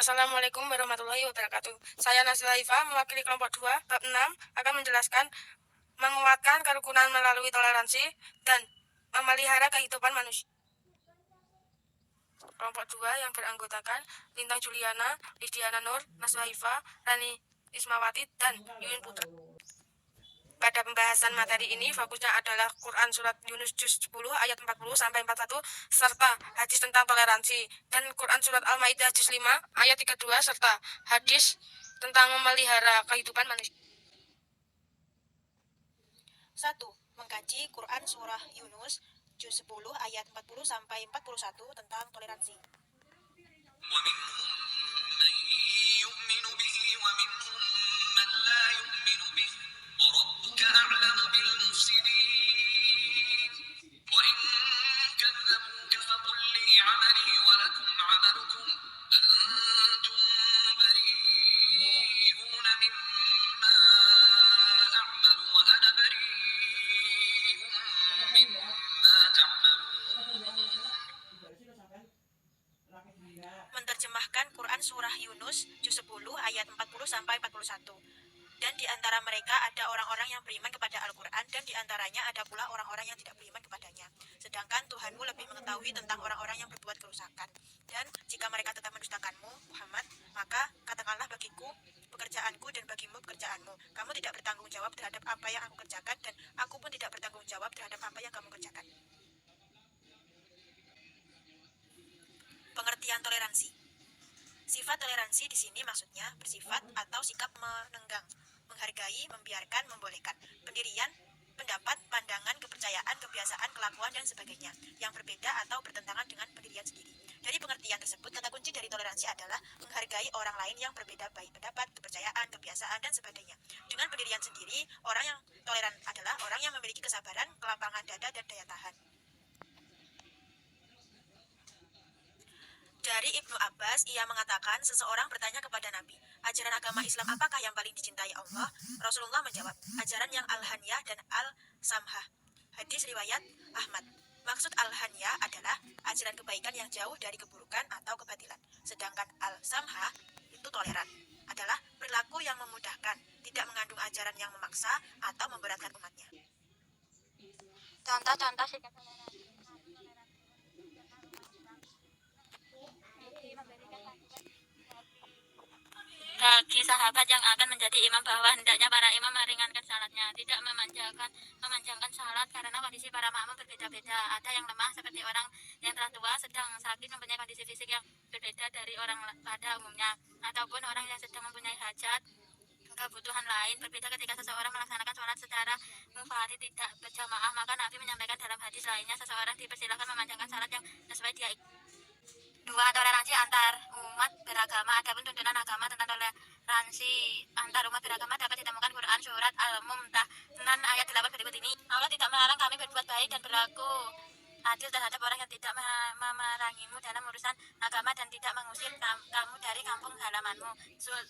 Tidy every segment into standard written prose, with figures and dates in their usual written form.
Assalamualaikum warahmatullahi wabarakatuh. Saya Nasila Ifa, mewakili kelompok 2, bab 6, akan menjelaskan menguatkan kerukunan melalui toleransi dan memelihara kehidupan manusia. Kelompok 2 yang beranggotakan Lintang Juliana, Lidiana Nur, Nasila Ifa, Rani Ismawati, dan Yuin Putra. Pada pembahasan materi ini, fokusnya adalah Quran Surat Yunus Juz 10 ayat 40-41 serta hadis tentang toleransi, dan Quran Surat Al-Maidah Juz 5 ayat 32 serta hadis tentang memelihara kehidupan manusia. 1. Mengkaji Quran Surah Yunus Juz 10 ayat 40-41 tentang toleransi. Menerjemahkan Quran Surah Yunus Juz 10 ayat 40-41. Dan di antara mereka ada orang-orang yang beriman kepada Al-Quran, dan di antaranya ada pula orang-orang yang tidak beriman kepadanya. Sedangkan Tuhanmu lebih mengetahui tentang orang-orang yang berbuat kerusakan. Dan jika mereka tetap mendustakanmu, Muhammad, maka katakanlah bagiku pekerjaanku dan bagimu pekerjaanmu. Kamu tidak bertanggung jawab terhadap apa yang aku kerjakan, dan aku pun tidak bertanggung jawab terhadap apa yang kamu kerjakan. Pengertian toleransi. Sifat toleransi di sini maksudnya bersifat atau sikap menenggang, menghargai, membiarkan, membolehkan pendirian, pendapat, pandangan, kepercayaan, kebiasaan, kelakuan, dan sebagainya yang berbeda atau bertentangan dengan pendirian sendiri. Dari pengertian tersebut, kata kunci dari toleransi adalah menghargai orang lain yang berbeda baik pendapat, kepercayaan, kebiasaan, dan sebagainya. Dengan pendirian sendiri, orang yang toleran adalah orang yang memiliki kesabaran, kelapangan dada, dan daya tahan. Dari Ibnu Abbas, ia mengatakan seseorang bertanya kepada Nabi, ajaran agama Islam apakah yang paling dicintai Allah? Rasulullah menjawab, ajaran yang Al-Haniyah dan Al-Samhah. Hadis riwayat Ahmad. Maksud Al-Haniyah adalah ajaran kebaikan yang jauh dari keburukan atau kebatilan. Sedangkan Al-Samhah itu toleran, adalah perilaku yang memudahkan, tidak mengandung ajaran yang memaksa atau memberatkan umatnya. Contoh-contoh sikap toleransi. Bagi sahabat yang akan menjadi imam bahwa hendaknya para imam meringankan salatnya, tidak memanjangkan salat karena kondisi para makmum berbeda-beda. Ada yang lemah seperti orang yang telah tua, sedang sakit, mempunyai kondisi fisik yang berbeda dari orang pada umumnya, ataupun orang yang sedang mempunyai hajat kebutuhan lain berbeda. Ketika seseorang melaksanakan sholat secara munfarid tidak berjamaah, maka Nabi menyampaikan dalam hadis lainnya, seseorang dipersilakan memanjangkan salat yang sesuai dia. 2. Toleransi antar umat beragama. Adapun tuntunan agama tentang toleransi antar umat beragama dapat ditemukan Quran Surat Al-Mumtahanan ayat 8 berikut ini. Allah tidak melarang kami berbuat baik dan berlaku adil terhadap orang yang tidak memerangimu dalam urusan agama dan tidak mengusir kamu dari kampung halamanmu.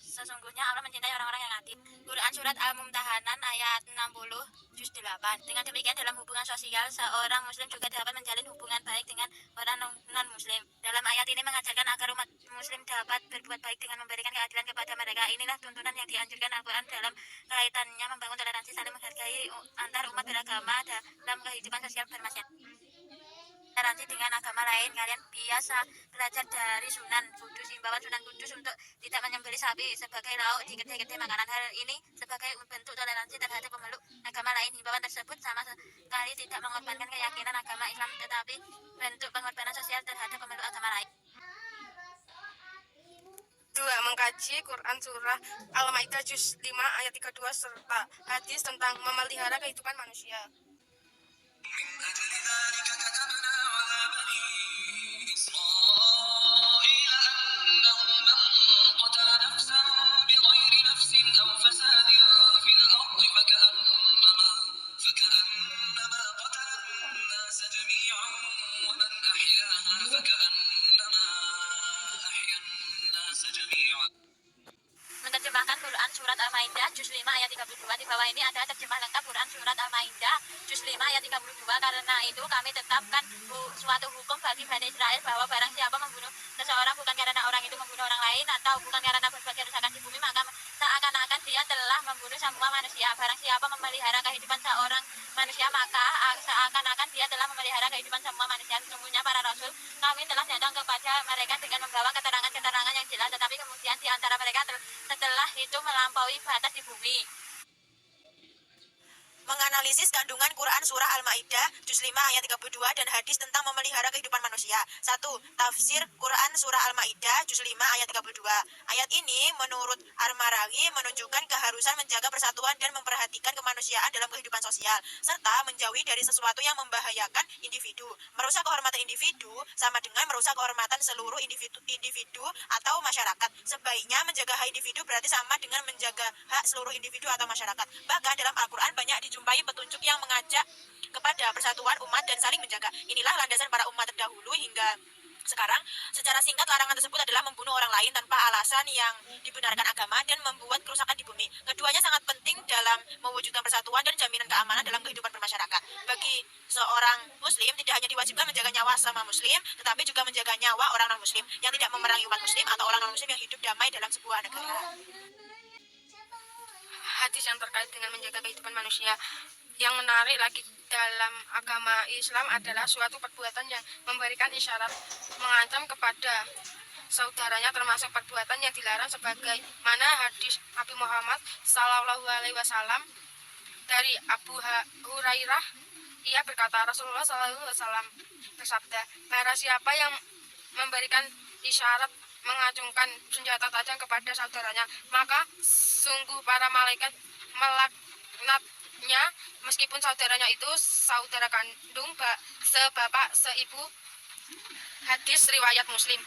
Sesungguhnya Allah mencintai orang-orang yang adil. Quran Surat Al-Mumtahanan ayat 60 Juz 8. Dengan demikian dalam hubungan sosial, seorang muslim juga dapat menjalin hubungan baik dengan orang non-muslim. Dalam ayat ini mengajarkan agar umat muslim dapat berbuat baik dengan memberikan keadilan kepada mereka. Inilah tuntunan yang dianjurkan Al-Quran dalam kaitannya membangun toleransi, saling menghargai antar umat beragama dalam kehidupan sosial bermasyarakat. Toleransi dengan agama lain. Kalian biasa belajar dari Sunan Kudus, himbauan Sunan Kudus untuk tidak menyembelih sapi sebagai lauk di kedai-kedai makanan. Hal ini sebagai bentuk toleransi terhadap pemeluk agama lain. Himbauan tersebut sama sekali tidak mengorbankan keyakinan agama Islam, tetapi bentuk pengorbanan sosial terhadap pemeluk agama lain. 2. Mengkaji Quran Surah Al-Maidah Juz 5 ayat 32 serta hadis tentang memelihara kehidupan manusia. Menerjemahkan Quran Surat Al-Maidah Juz 5 ayat 32. Di bawah ini ada terjemah lengkap Quran Surat Al-Maidah Juz 5 ayat 32. Karena itu kami tetapkan suatu hukum bagi Bani Israel bahwa barang siapa membunuh seseorang bukan karena orang itu membunuh orang lain atau tahu bukan karena berbuat kerusakan di bumi, maka seakan-akan dia telah membunuh semua manusia. Barang siapa memelihara kehidupan seorang manusia, maka seakan-akan dia telah memelihara kehidupan semua manusia. Sesungguhnya para rasul kami telah datang kepada mereka dengan membawa keterangan-keterangan yang jelas, tetapi kemudian di antara mereka setelah itu melampaui batas di bumi. Menganalisis kandungan Quran Surah Al-Ma'idah Juz 5 ayat 32 dan hadis tentang memelihara kehidupan manusia. 1. Tafsir Quran Surah Al-Ma'idah Juz 5 ayat 32. Ayat ini menurut Ar-Marawi menunjukkan keharusan menjaga persatuan dan memperhatikan kemanusiaan dalam kehidupan sosial, serta menjauhi dari sesuatu yang membahayakan individu. Merusak kehormatan individu sama dengan merusak kehormatan seluruh individu atau masyarakat. Sebaiknya menjaga hak individu berarti sama dengan menjaga hak seluruh individu atau masyarakat. Bahkan dalam Al-Quran banyak dijumpai petunjuk yang mengajak kepada persatuan umat dan saling menjaga. Inilah landasan para umat terdahulu hingga sekarang. Secara singkat, larangan tersebut adalah membunuh orang lain tanpa alasan yang dibenarkan agama dan membuat kerusakan di bumi. Keduanya sangat penting dalam mewujudkan persatuan dan jaminan keamanan dalam kehidupan bermasyarakat. Bagi seorang muslim tidak hanya diwajibkan menjaga nyawa sama muslim, tetapi juga menjaga nyawa orang non-muslim yang tidak memerangi umat muslim atau orang non-muslim yang hidup damai dalam sebuah negara. Hadis yang terkait dengan menjaga kehidupan manusia. Yang menarik lagi dalam agama Islam adalah suatu perbuatan yang memberikan isyarat mengancam kepada saudaranya, termasuk perbuatan yang dilarang sebagaimana hadis Nabi Muhammad SAW dari Abu Hurairah. Ia berkata, Rasulullah SAW bersabda, barang siapa yang memberikan isyarat mengacungkan senjata tajam kepada saudaranya, maka sungguh para malaikat melaknatnya meskipun saudaranya itu saudara kandung, sebapak, seibu. Hadis riwayat Muslim.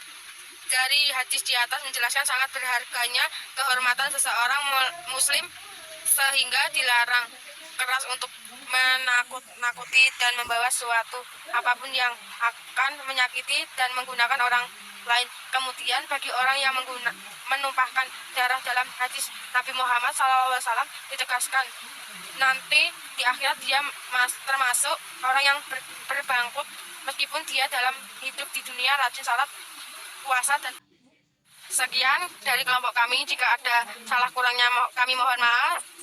Dari hadis di atas menjelaskan sangat berharganya kehormatan seseorang muslim sehingga dilarang keras untuk menakut-nakuti dan membawa suatu apapun yang akan menyakiti dan menggunakan orang lain. Kemudian bagi orang yang menumpahkan darah dalam hadis Nabi Muhammad SAW ditegaskan nanti di akhirat dia termasuk orang yang berbangkrut meskipun dia dalam hidup di dunia rajin salat, puasa dan sekian dari kelompok kami. Jika ada salah kurangnya kami mohon maaf.